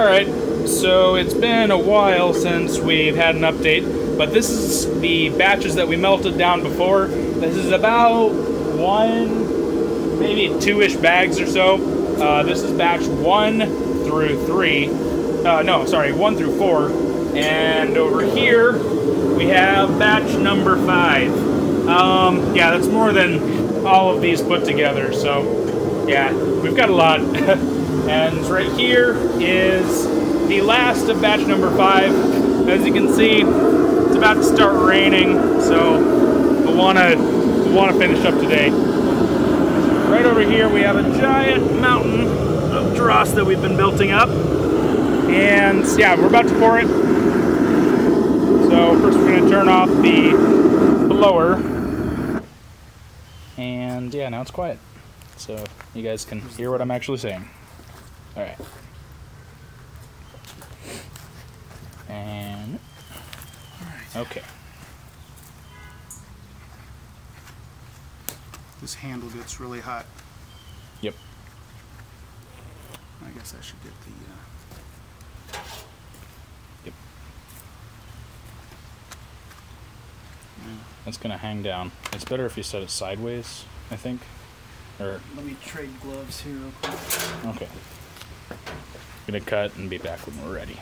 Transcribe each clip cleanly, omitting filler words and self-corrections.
Alright, so it's been a while since we've had an update, but this is the batches that we melted down before. This is about one, maybe two-ish bags or so. This is batch 1 through 3. No, sorry, 1 through 4. And over here, we have batch number 5. Yeah, that's more than all of these put together, so yeah, we've got a lot. And right here is the last of batch number 5. As you can see, it's about to start raining, so we'll want to finish up today. Right over here, we have a giant mountain of dross that we've been building up, and yeah, we're about to pour it. So first, we're going to turn off the blower, and yeah, now it's quiet, so you guys can hear what I'm actually saying. All right. And okay. This handle gets really hot. Yep. I guess I should get the. Yep. That's gonna hang down. It's better if you set it sideways, I think. Or. Let me trade gloves here real quick. Okay. Gonna cut and be back when we're ready.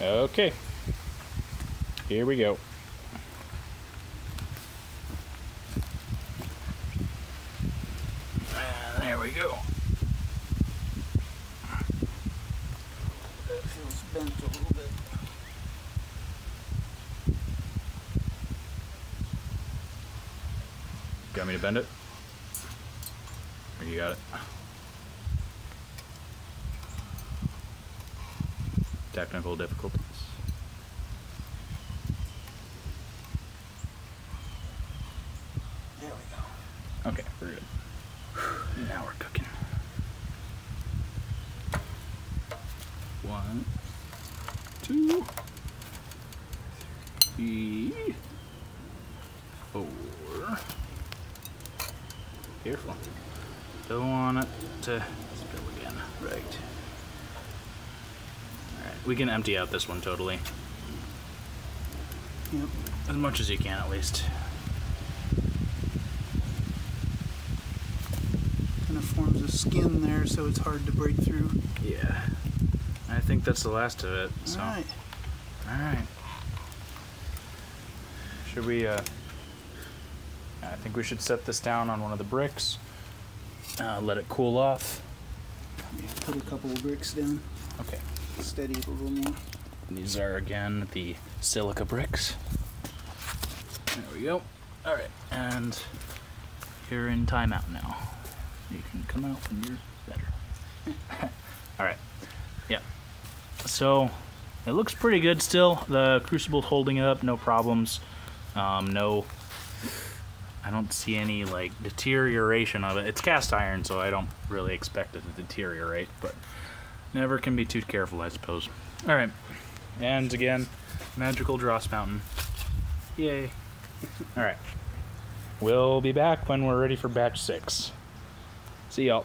Okay. Here we go. There we go. That feels bent a little bit. You want me to bend it? Or you got it? Technical difficulties. There we go. Okay, we're good. Now we're cooking. 1, 2, 3, 4. Careful. Don't want it to spill again. Right. We can empty out this one totally. Yep. As much as you can, at least. Kind of forms a skin there, so it's hard to break through. Yeah. I think that's the last of it. So. Alright. Alright. Should we, I think we should set this down on one of the bricks. Let it cool off. Put a couple of bricks down. Okay. Steady it a little more. These are, again, the silica bricks. There we go. Alright, and you're in timeout now. You can come out when you're better. Alright, yeah. So, it looks pretty good still. The crucible's holding up, no problems. No, I don't see any, like, deterioration of it. It's cast iron, so I don't really expect it to deteriorate, but never can be too careful, I suppose. Alright, and again, magical dross mountain. Yay. Alright, we'll be back when we're ready for batch 6. See y'all.